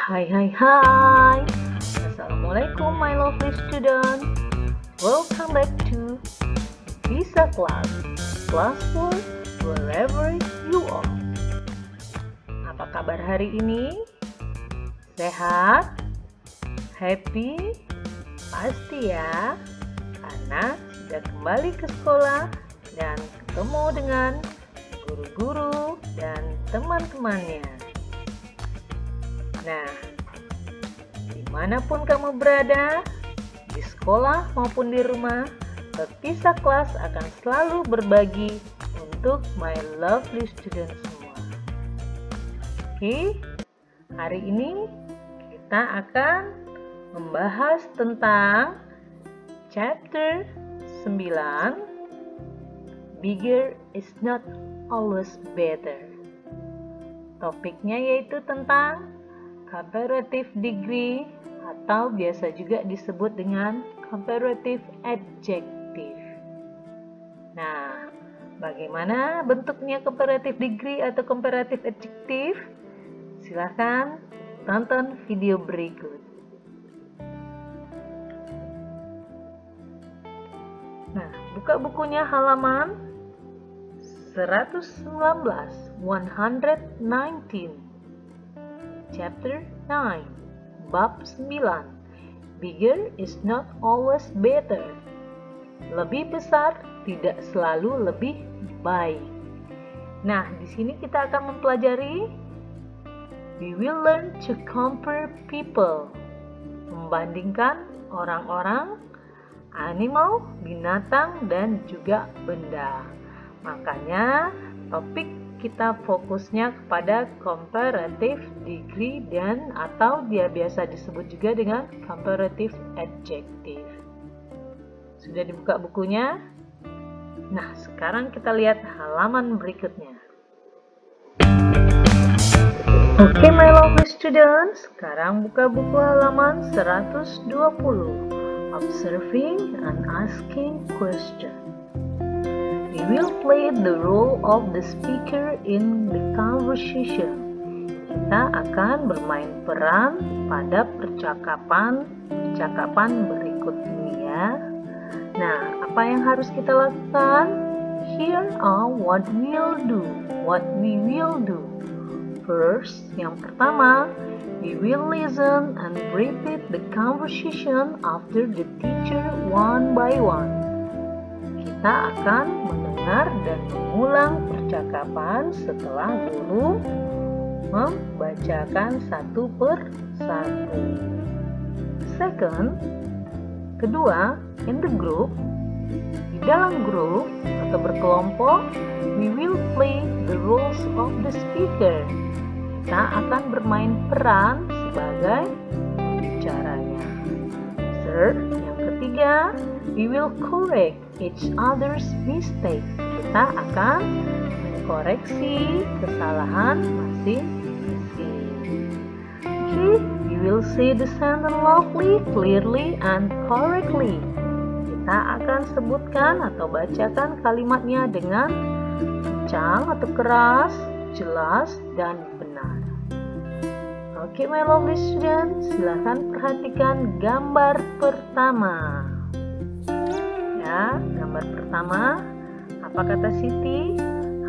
Hai. Assalamualaikum my lovely student. Welcome back to Visa Class for wherever you are. Apa kabar hari ini? Sehat? Happy? Pasti ya, karena sudah kembali ke sekolah dan ketemu dengan guru-guru dan teman-temannya. Nah, dimanapun kamu berada, di sekolah maupun di rumah, Visa Class akan selalu berbagi untuk my lovely student semua. Oke, hari ini kita akan membahas tentang chapter 9, Bigger is not always better. Topiknya yaitu tentang comparative degree atau biasa juga disebut dengan comparative adjective. Nah, bagaimana bentuknya comparative degree atau comparative adjective? Silahkan tonton video berikut. Nah, buka bukunya halaman 119, 119. Chapter 9, Bab 9. Bigger is not always better. Lebih besar tidak selalu lebih baik. Nah, di sini kita akan mempelajari we will learn to compare people. Membandingkan orang-orang, animal, binatang, dan juga benda. Makanya topik kita fokusnya kepada comparative degree dan atau dia biasa disebut juga dengan comparative adjective. Sudah dibuka bukunya? Nah, sekarang kita lihat halaman berikutnya. Oke, my lovely students, sekarang buka buku halaman 120. Observing and asking question. We will play the role of the speaker in the conversation. Kita akan bermain peran pada percakapan berikut ini ya. Nah, apa yang harus kita lakukan? Here are what we will do. First, yang pertama, we will listen and repeat the conversation after the teacher one by one. Kita akan mendengar dan mengulang percakapan setelah guru membacakan satu per satu. Second, kedua, in the group, di dalam grup atau berkelompok, we will play the roles of the speaker. Kita akan bermain peran sebagai pembicaranya. Third, yang ketiga, we will correct each other's mistake. Kita akan mengkoreksi kesalahan masing-masing. Okay, we will say the sentence loudly, clearly, and correctly. Kita akan sebutkan atau bacakan kalimatnya dengan kencang atau keras, jelas, dan benar. Oke, my lovely students, silakan perhatikan gambar pertama. Ya, gambar pertama, apa kata Siti?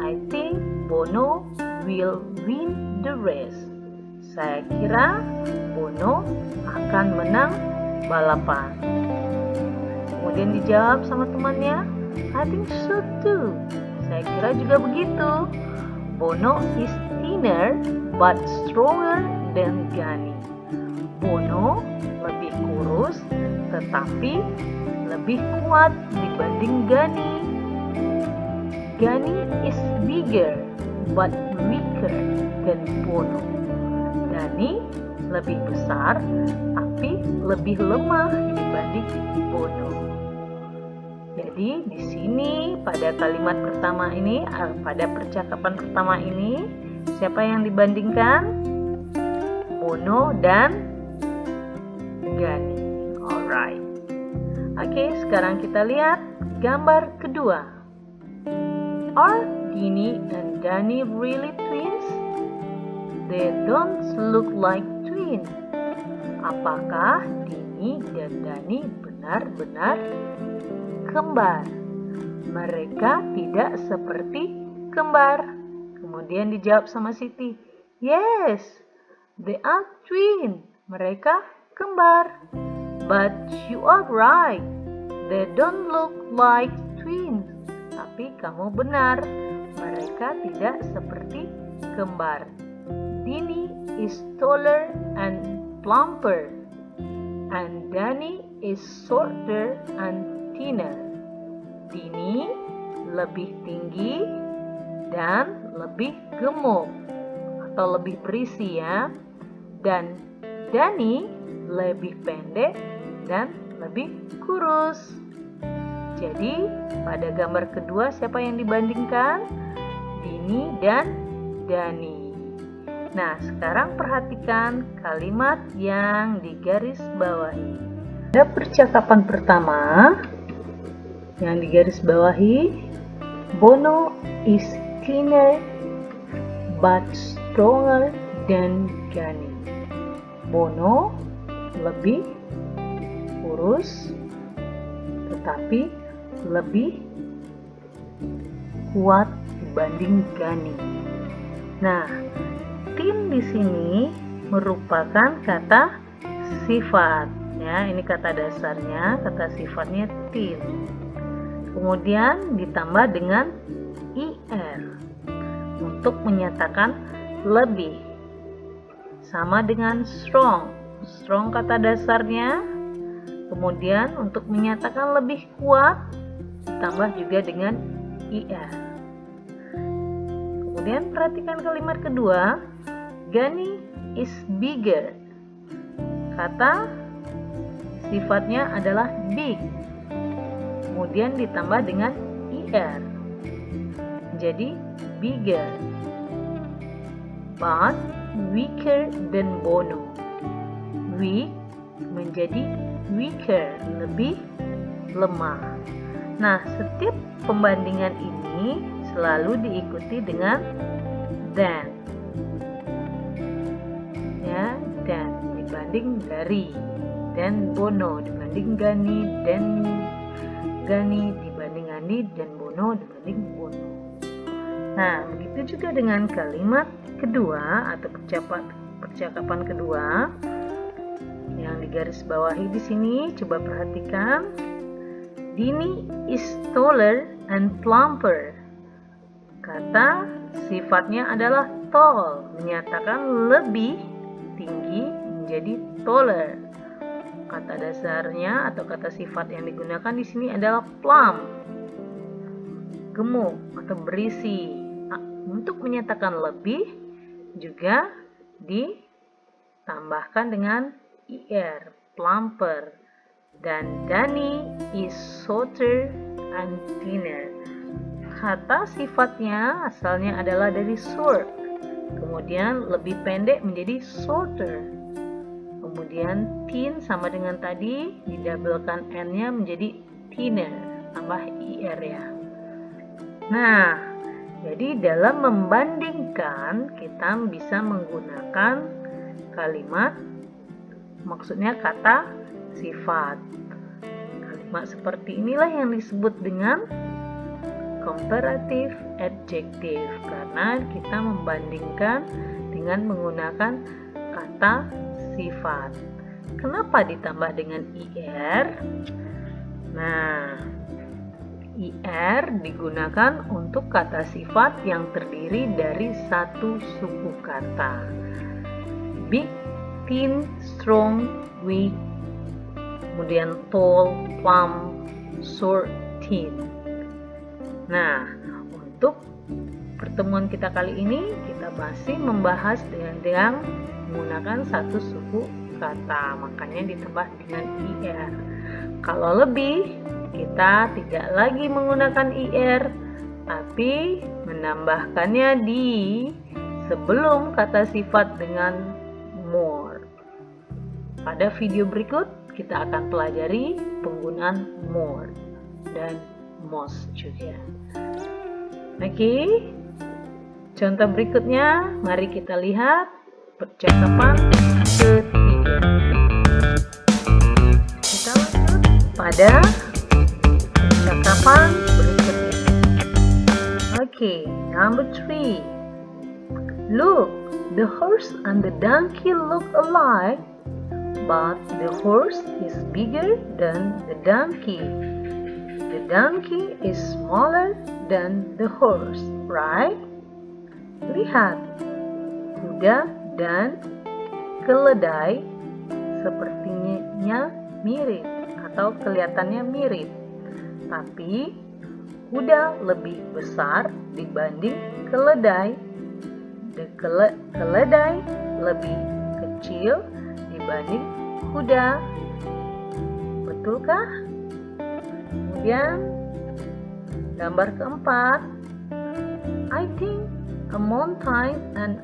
I think Bono will win the race. Saya kira Bono akan menang balapan. Kemudian dijawab sama temannya, I think so too. Saya kira juga begitu. Bono is thinner but stronger than Gani. Bono lebih kurus tetapi lebih kuat dibanding Gani. Gani is bigger but weaker than Bono. Gani lebih besar tapi lebih lemah dibanding Bono. Jadi di sini pada kalimat pertama ini, pada percakapan pertama ini, siapa yang dibandingkan? Bono dan Gani. Alright. Oke, sekarang kita lihat gambar kedua. Are Gini and Gani really twins? They don't look like twins. twin? Apakah Dini dan Dani benar-benar kembar? Mereka tidak seperti kembar. Kemudian dijawab sama Siti, yes, they are twin. Mereka kembar. But you are right, they don't look like twins. Tapi kamu benar, mereka tidak seperti kembar. Dini is taller and plumper, and Dani is shorter and thinner. Dini lebih tinggi dan lebih gemuk atau lebih berisi ya. Dan Dani lebih pendek dan lebih kurus. Jadi pada gambar kedua siapa yang dibandingkan? Dini dan Dani. Nah, sekarang perhatikan kalimat yang digaris bawahi. Pada percakapan pertama yang digaris bawahi, Bono is thinner but stronger than Gani. Bono lebih kurus tetapi lebih kuat dibanding Gani. Nah, thin di sini merupakan kata sifat ya, ini kata dasarnya, kata sifatnya thin. Kemudian ditambah dengan ir untuk menyatakan lebih. Sama dengan strong. Strong kata dasarnya. Kemudian untuk menyatakan lebih kuat ditambah juga dengan ir. Kemudian perhatikan kalimat kedua, Gani is bigger. Kata sifatnya adalah big. Kemudian ditambah dengan ir. Jadi bigger. But weaker than Bono. Weak menjadi weaker, lebih lemah. Nah, setiap pembandingan ini selalu diikuti dengan than. Ya, dan dibanding dari, dan Bono dibanding Gani, dan Gani dibanding Gani, dan Bono dibanding Bono. Nah, begitu juga dengan kalimat kedua atau percakapan kedua yang digaris bawahi di sini. Coba perhatikan, Dini is taller and plumper. Kata sifatnya adalah tall, menyatakan lebih tinggi menjadi taller. Kata dasarnya atau kata sifat yang digunakan di sini adalah plump, gemuk atau berisi. Untuk menyatakan lebih juga ditambahkan dengan ir, plumper. Dan Dani is shorter and thinner. Kata sifatnya asalnya adalah dari short, kemudian lebih pendek menjadi shorter. Kemudian thin sama dengan tadi, didabelkan n-nya menjadi thinner, tambah ir ya. Nah, jadi dalam membandingkan kita bisa menggunakan kalimat, maksudnya kata sifat. Kalimat seperti inilah yang disebut dengan comparative adjective, karena kita membandingkan dengan menggunakan kata sifat. Kenapa ditambah dengan ir? Nah, ir digunakan untuk kata sifat yang terdiri dari satu suku kata. Big, thin, strong, weak, kemudian tall, plump, short, thin. Nah, untuk pertemuan kita kali ini kita masih membahas dengan menggunakan satu suku kata, makanya ditambah dengan ir. Kalau lebih, kita tidak lagi menggunakan ir, tapi menambahkannya di sebelum kata sifat dengan more. Pada video berikut kita akan pelajari penggunaan more dan most juga. Oke, contoh berikutnya mari kita lihat percakapan Number 3. Look, the horse and the donkey look alike, but the horse is bigger than the donkey. The donkey is smaller than the horse, right? Lihat, kuda dan keledai sepertinya mirip atau kelihatannya mirip, tapi kuda lebih besar dibanding keledai. Keledai lebih kecil dibanding kuda. Betulkah? Kemudian gambar keempat. I think a mountain and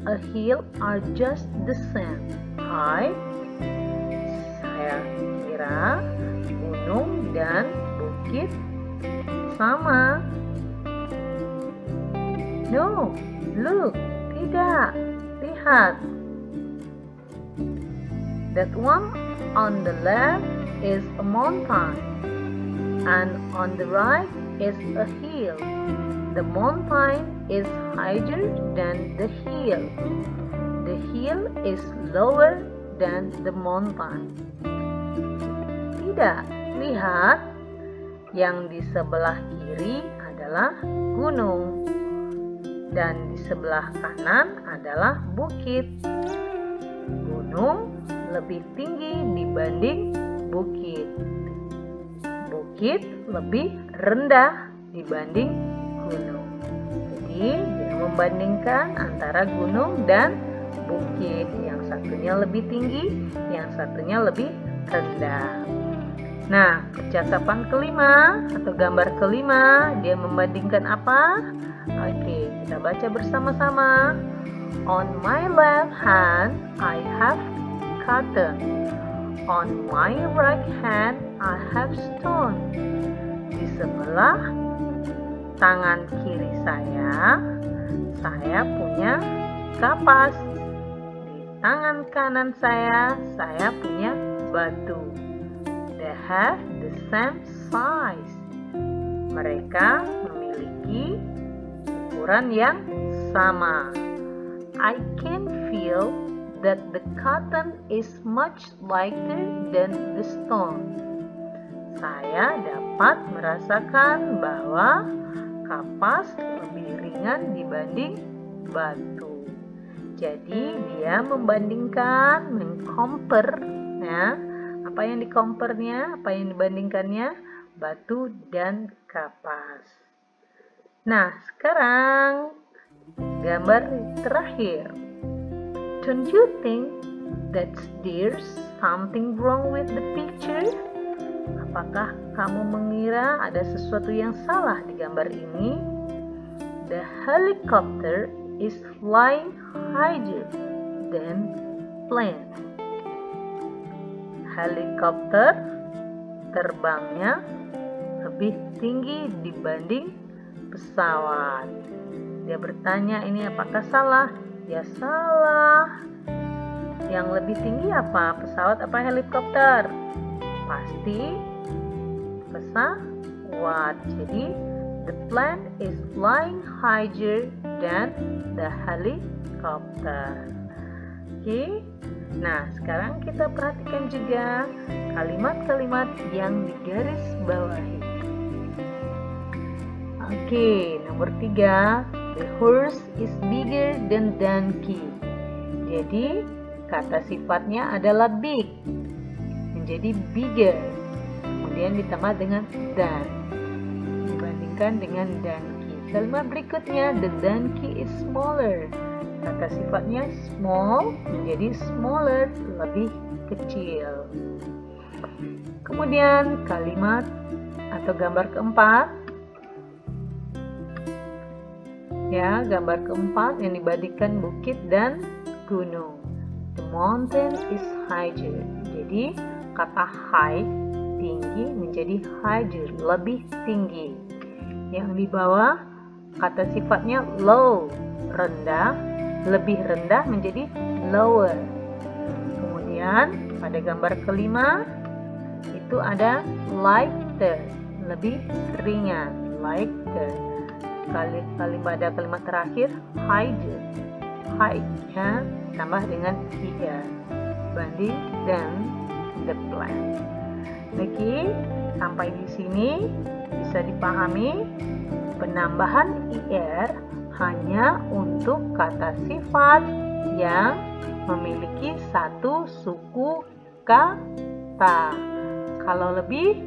a hill are just the same. Saya kira gunung dan bukit sama. No, look, tidak, lihat. That one on the left is a mountain, and on the right is a hill. The mountain is higher than the hill. The hill is lower than the mountain. Tidak, lihat. Yang di sebelah kiri adalah gunung, dan di sebelah kanan adalah bukit. Gunung lebih tinggi dibanding bukit. Bukit lebih rendah dibanding gunung. Jadi dia membandingkan antara gunung dan bukit. Yang satunya lebih tinggi, yang satunya lebih rendah. Nah, percakapan kelima atau gambar kelima, dia membandingkan apa? Oke, kita baca bersama-sama. On my left hand, I have cotton. On my right hand, I have stone. Di sebelah tangan kiri saya punya kapas. Di tangan kanan saya punya batu. They have the same size. Mereka memiliki ukuran yang sama. I can feel that the cotton is much lighter than the stone. Saya dapat merasakan bahwa kapas lebih ringan dibanding batu. Jadi dia membandingkan, mengcompare, ya. Apa yang dicomparenya, apa yang dibandingkannya? Batu dan kapas. Nah, sekarang gambar terakhir. Don't you think that there's something wrong with the picture? Apakah kamu mengira ada sesuatu yang salah di gambar ini? The helicopter is flying higher than plane. Helikopter terbangnya lebih tinggi dibanding pesawat. Dia bertanya, ini apakah salah? Ya salah. Yang lebih tinggi apa? Pesawat apa helikopter? Pasti pesawat. Jadi the plane is flying higher than the helicopter. Oke. Nah, sekarang kita perhatikan juga kalimat-kalimat yang digaris bawahi. Oke, nomor 3. The horse is bigger than donkey. Jadi, kata sifatnya adalah big, menjadi bigger. Kemudian ditambah dengan than, dibandingkan dengan donkey. Kalimat berikutnya, the donkey is smaller. Kata sifatnya small menjadi smaller, lebih kecil. Kemudian kalimat atau gambar keempat. Ya, gambar keempat yang dibandingkan bukit dan gunung. The mountain is higher. Jadi kata high, tinggi, menjadi higher, lebih tinggi. Yang di bawah kata sifatnya low, rendah, lebih rendah menjadi lower. Kemudian pada gambar kelima itu ada lighter, lebih ringan, lighter. pada kalimat terakhir hide, ya, tambah dengan er, banding dan the plan. Oke, sampai di sini bisa dipahami penambahan er hanya untuk kata sifat yang memiliki satu suku kata. Kalau lebih,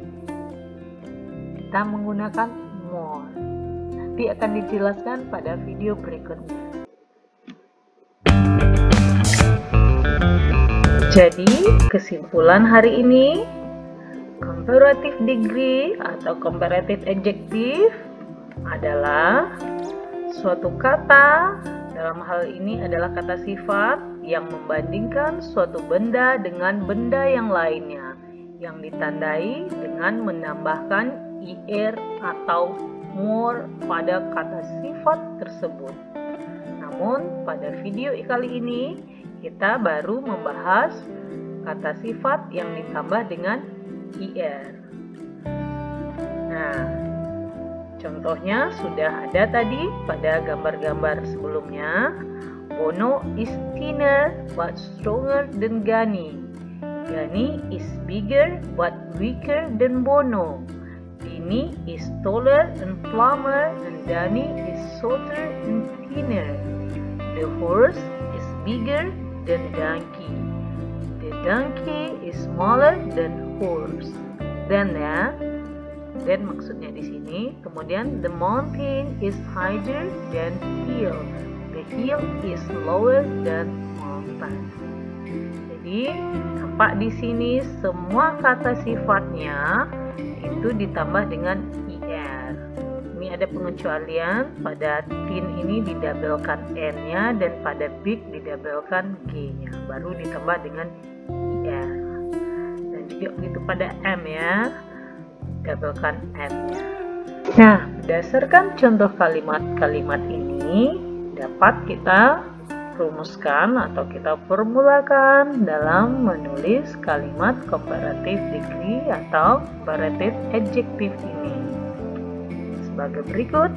kita menggunakan more. Nanti akan dijelaskan pada video berikutnya. Jadi, kesimpulan hari ini, comparative degree atau comparative adjective adalah suatu kata, dalam hal ini adalah kata sifat yang membandingkan suatu benda dengan benda yang lainnya, yang ditandai dengan menambahkan er atau more pada kata sifat tersebut. Namun pada video kali ini kita baru membahas kata sifat yang ditambah dengan er. Nah, contohnya sudah ada tadi pada gambar-gambar sebelumnya. Bono is thinner but stronger than Gani. Gani is bigger but weaker than Bono. Dini is taller and plumper and Dani is shorter and thinner. The horse is bigger than donkey. The donkey is smaller than horse. Then maksudnya di sini. Kemudian the mountain is higher than hill. The hill is lower than mountain. Jadi nampak di sini semua kata sifatnya itu ditambah dengan er. Ini ada pengecualian, pada thin ini didabelkan n-nya dan pada big didabelkan g-nya, baru ditambah dengan er. Dan juga begitu pada m ya, dabelkan m-nya. Nah, berdasarkan contoh kalimat-kalimat ini dapat kita rumuskan atau kita formulakan dalam menulis kalimat comparative degree atau comparative adjective ini. Sebagai berikut,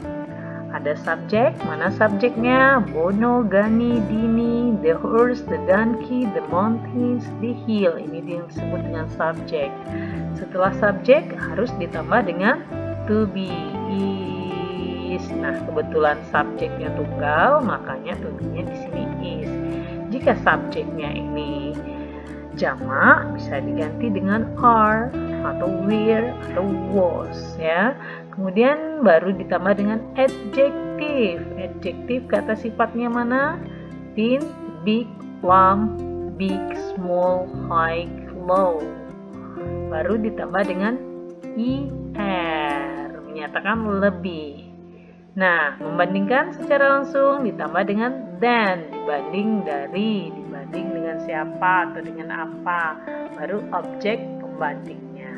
ada subjek, mana subjeknya? Bono, Gani, Dini, the horse, the donkey, the mountains, the hill. Ini disebut dengan subjek. Setelah subjek harus ditambah dengan to be, is. Nah, kebetulan subjeknya tunggal, makanya to be-nya di sini is. Jika subjeknya ini jamak, bisa diganti dengan are atau were atau was ya. Kemudian baru ditambah dengan adjective. Adjective kata sifatnya mana? Thin, big, plump, big, small, high, low. Baru ditambah dengan er, menyatakan lebih. Nah, membandingkan secara langsung ditambah dengan than, dibanding dari, dibanding dengan siapa atau dengan apa, baru objek pembandingnya.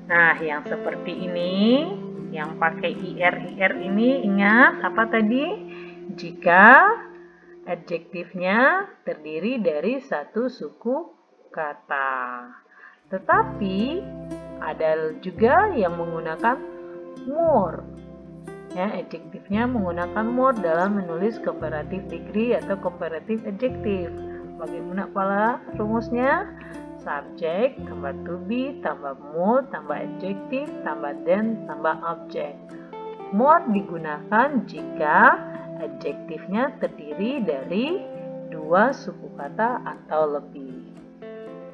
Nah, yang seperti ini, yang pakai ir ini, ingat apa tadi? Jika adjektifnya terdiri dari satu suku kata. Tetapi ada juga yang menggunakan more. Ya, adjektifnya menggunakan more dalam menulis comparative degree atau comparative adjective. Bagaimana pola rumusnya? Subjek tambah to be tambah more tambah adjective tambah then tambah objek. More digunakan jika adjektifnya terdiri dari dua suku kata atau lebih.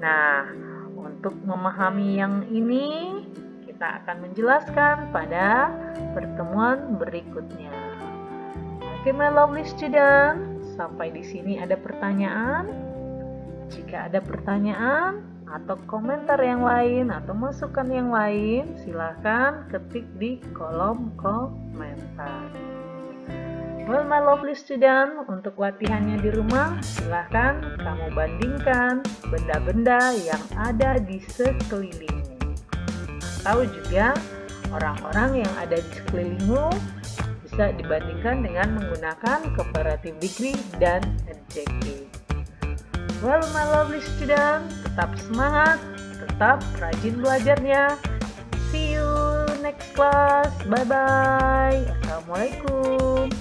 Nah, untuk memahami yang ini kita akan menjelaskan pada pertemuan berikutnya. Oke, my lovely student, sampai di sini ada pertanyaan? Jika ada pertanyaan atau komentar yang lain atau masukan yang lain, silakan ketik di kolom komentar. Well, my lovely student, untuk latihannya di rumah, silakan kamu bandingkan benda-benda yang ada di sekelilingmu. Atau juga orang-orang yang ada di sekelilingmu bisa dibandingkan dengan menggunakan comparative degree dan adjective. Well, my lovely student, tetap semangat, tetap rajin belajarnya. See you next class. Bye-bye. Assalamualaikum.